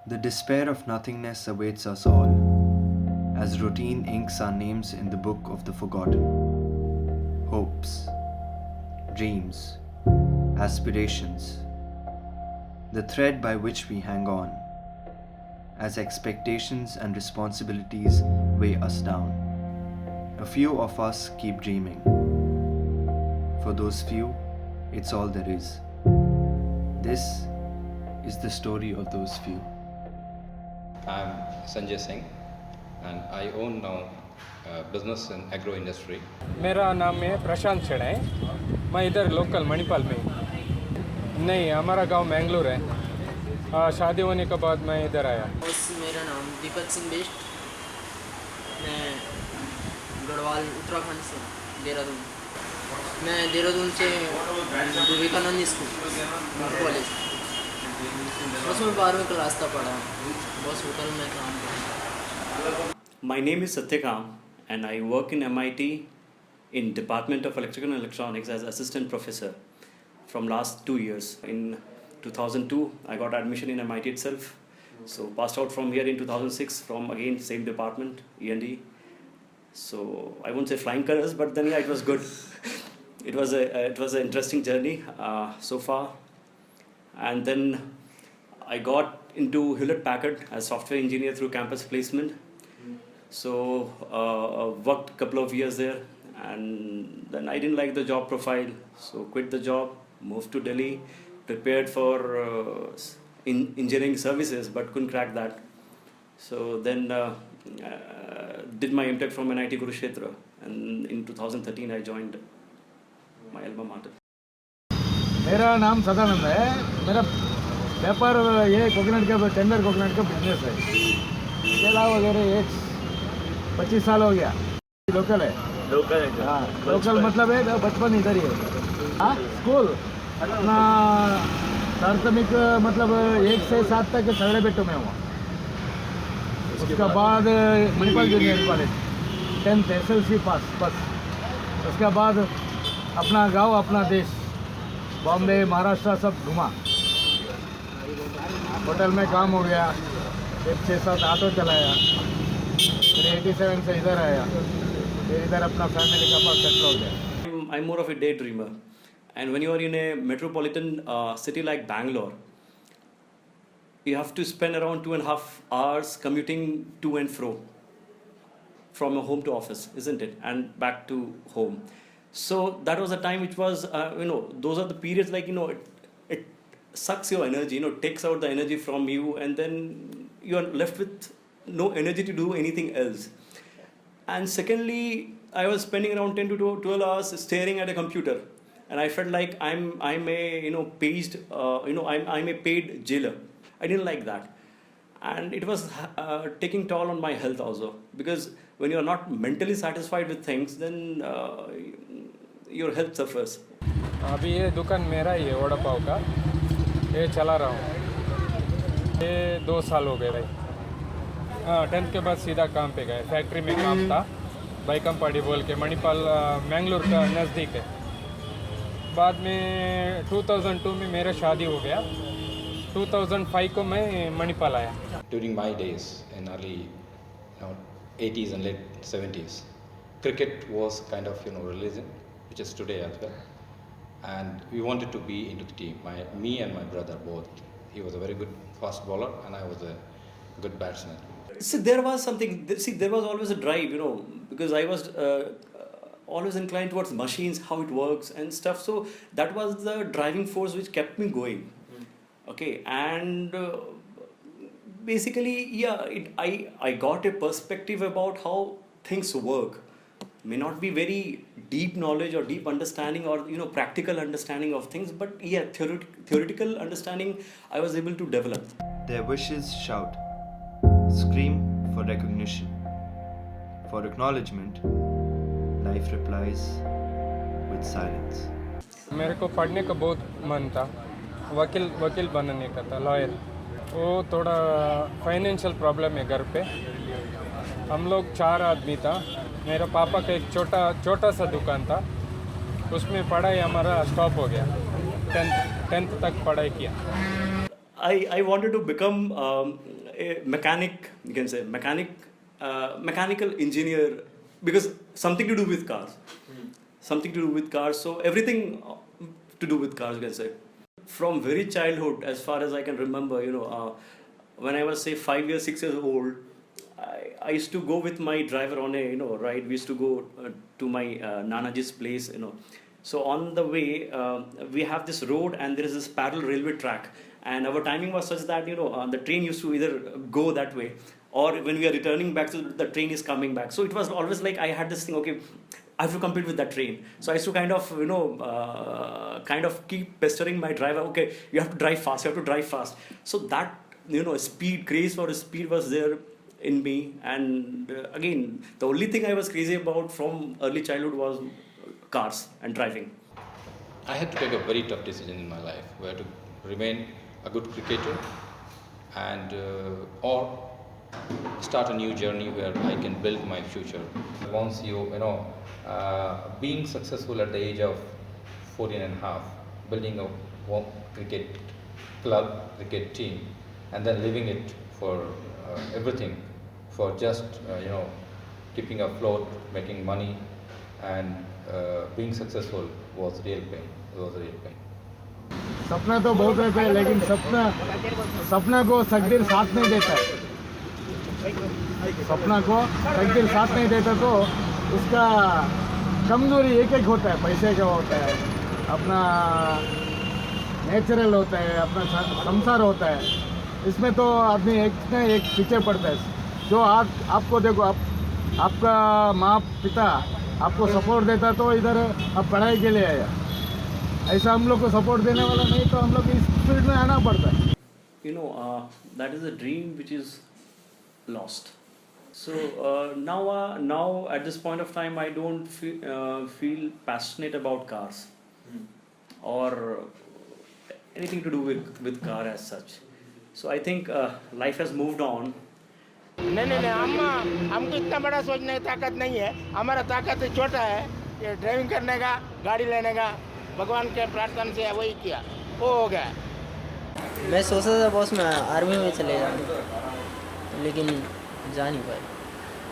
The despair of nothingness awaits us all, as routine inks our names in the book of the forgotten. Hopes, dreams, aspirations, the thread by which we hang on, as expectations and responsibilities weigh us down. A few of us keep dreaming. For those few, it's all there is. This is the story of those few. I'm Sanjay Singh and I own now a business in agro industry. मेरा नाम है प्रशांत छेड़ा है। मैं इधर local Manipal में हूँ। नहीं, हमारा गांव मैंगलोर है। शादी होने के बाद मैं इधर आया। मेरा नाम दीपक सिंह बेस्ट। मैं गढ़वाल उत्तराखंड से देहरादून। मैं देहरादून से विवेकानंद स्कूल कॉलेज बस में 12वीं क्लास तक पढ़ा। बस होटल में काम करता। My name is Satyakam and I work in MIT in Department of Electrical and Electronics as assistant professor from last 2 years. In 2002, I got admission in MIT itself. So passed out from here in 2006 from again same department, E&E. So I won't say flying colors, but then yeah, it was good. It was an interesting journey so far. And then I got into Hewlett Packard as software engineer through campus placement. So worked a couple of years there, and then I didn't like the job profile, so quit the job, moved to Delhi, prepared for engineering services, but couldn't crack that. So then did my MTech from NIT Kurukshetra, and in 2013 I joined my alma mater. मेरा नाम सदानंद है। मेरा व्यापार ये coconut का tender coconut का business है। केला वगैरह ये 25 साल हो गया। लोकल है। हाँ, लोकल मतलब है बचपन इधर ही है। हाँ, स्कूल अपना प्राथमिक मतलब 1 से 7 तक सगड़े बेटों में हुआ। उसके बाद Manipal junior college 10th SLC पास बस। उसके बाद अपना गांव अपना देश बॉम्बे महाराष्ट्र सब घुमा। होटल में काम हो गया, फिर 6-7 ऑटो चलाया, फिर 87 से इधर आया, फिर इधर अपना फैमिली का पास सेटल हो गया। I'm more of a daydreamer, and when you are in a metropolitan city like Bangalore, you have to spend around 2.5 hours commuting to and fro from your home to office, isn't it? And back to home. So that was a time which was, those are the periods like, it sucks your energy, takes out the energy from you, and then you are left with no energy to do anything else. And secondly, I was spending around 10 to 12 hours staring at a computer, and I felt like I'm a I'm a paid jailer. I didn't like that, and it was taking toll on my health also, because when you are not mentally satisfied with things, then your health suffers. अभी ये दुकान मेरा ही है, वड़ा पाव का। ये चला रहा हूँ। ये 2 साल हो गए भाई। हाँ, 10th के बाद सीधा काम पे गए। फैक्ट्री में काम था, बाईकमपाड़ी बोल के, मणिपाल मैंगलोर का नज़दीक है। बाद में 2002 में मेरा शादी हो गया। 2005 को मैं मणिपाल आया। During my days in early 80s and late 70s, cricket was kind of religion, which is today as well. And we wanted to be into the team. Me and my brother both. He was a very good fast bowler and I was a good batsman. See, there was something. There was always a drive, because I was always inclined towards machines, how it works and stuff. So that was the driving force which kept me going. Okay, and basically, I got a perspective about how things work. May not be very deep knowledge or deep understanding or practical understanding of things, but yeah, theoretical understanding I was able to develop. Their wishes shout, scream for recognition. For acknowledgement, life replies with silence. मेरे को पढ़ने का बहुत मन था, वकील बनने का था, लॉयर। वो थोड़ा फाइनेंशियल प्रॉब्लम है घर पे। हम लोग 4 आदमी था। मेरे पापा का एक छोटा सा दुकान था, उसमें पढ़ाई हमारा स्टॉप हो गया। 10th तक पढ़ाई किया। I wanted to become a mechanic, you can say, mechanical engineer, because something to do with cars. Something to do with cars, so everything to do with cars, you can say. From very childhood, as far as I can remember, when I was say 5 years, 6 years old, I used to go with my driver on a ride. We used to go to my Nanaji's place, So on the way, we have this road and there is this parallel railway track, and our timing was such that the train used to either go that way, or when we are returning back, so the train is coming back. So it was always like I had this thing, okay, I have to compete with that train. So I used to kind of keep pestering my driver, okay, you have to drive fast, you have to drive fast. So that, craze for speed was there in me. And again, the only thing I was crazy about from early childhood was cars and driving. I had to take a very tough decision in my life, where to remain a good cricketer and or start a new journey where I can build my future. Once being successful at the age of 14 and a half, building a cricket club, cricket team, and then leaving it for everything, for just keeping afloat, making money, and being successful was real pain. It was a real pain. सपना तो बहुत रहता है, लेकिन सपना को तकदीर साथ नहीं देता है। सपना को तकदीर साथ नहीं देता तो उसका कमजोरी एक होता है, पैसे का होता है, अपना नेचुरल होता है, अपना संसार होता है। इसमें तो आदमी एक न एक पीछे पड़ता है। जो आपको देखो, आपका माँ पिता आपको सपोर्ट देता तो इधर आप पढ़ाई के लिए आया। ऐसा हम लोग को सपोर्ट देने वाला नहीं तो हम लोग इस फील्ड में आना पड़ता है। That is a dream which is lost. So now at this point of time, I don't feel passionate about cars or anything to do with car as such. So I think life has moved on. नहीं, हमको इतना बड़ा सोचने की ताकत नहीं है। हमारा ताकत छोटा है, ये ड्राइविंग करने का, गाड़ी लेने का, भगवान के प्रार्थना से वही किया, वो हो गया। मैं सोचा था बॉस मैं आर्मी में चले जाऊँ, लेकिन जा नहीं पाए।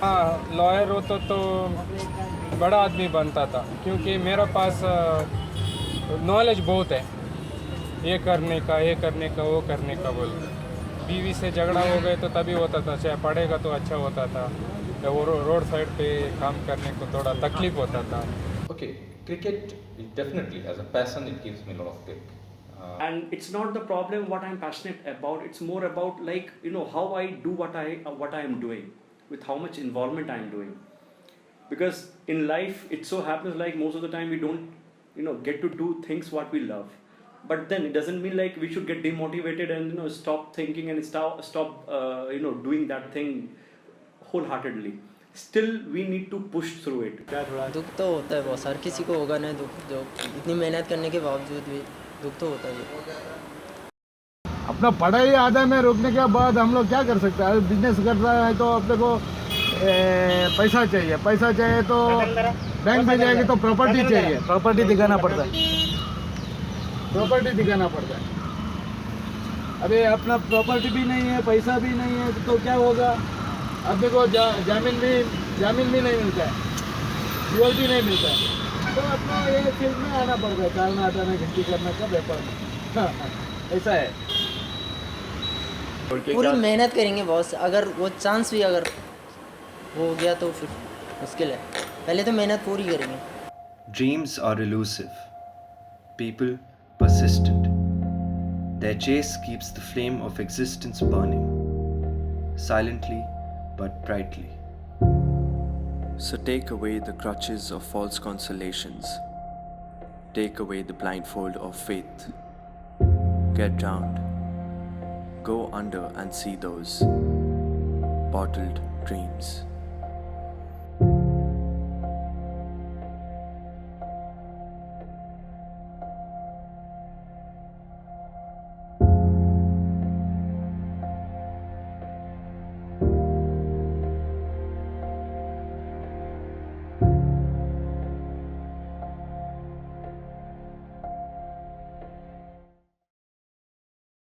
हाँ, लॉयर होता तो बड़ा आदमी बनता था, क्योंकि मेरे पास नॉलेज बहुत है, ये करने का वो करने का बोल। बीवी से झगड़ा हो गए तो तभी होता था, चाहे पढ़ेगा तो अच्छा होता था, वो रोड साइड पे काम करने को थोड़ा तकलीफ होता था। Okay, cricket definitely as a passion it gives me a lot of kick. And it's not the problem what I'm passionate about. It's more about how I do what I am doing, with how much involvement I am doing. Because in life it so happens like most of the time we don't get to do things what we love. But then it doesn't mean like we should get demotivated and stop thinking and stop doing that thing wholeheartedly. Still we need to push through it. दुख तो होता है बहुत, हर किसी को होगा ना दुख, जो इतनी मेहनत करने के बावजूद भी दुख तो होता है। अपना पढ़ाई आधा में रोकने के बाद हम लोग क्या कर सकते हैं? बिजनेस कर रहा है तो अपने को पैसा चाहिए तो बैंक में जाएगी तो प्रॉपर्टी चाहिए, प्रॉपर्टी दिखाना पड़ता है। अरे अपना प्रॉपर्टी भी नहीं है, पैसा भी नहीं है तो क्या होगा? अपने को जामीन भी नहीं मिलता है, सिक्योरिटी नहीं मिलता है, तो अपना ये फील्ड में आना पड़ता है, चालना हटाना घंटी करना का व्यापार ऐसा है। पूरी मेहनत करेंगे बॉस, अगर वो चांस भी अगर वो हो गया तो फिर मुश्किल है, पहले तो मेहनत पूरी करेंगे। Dreams are elusive, people persistent. Their chase keeps the flame of existence burning, silently but brightly. So take away the crutches of false consolations. Take away the blindfold of faith. Get drowned. Go under and see those bottled dreams.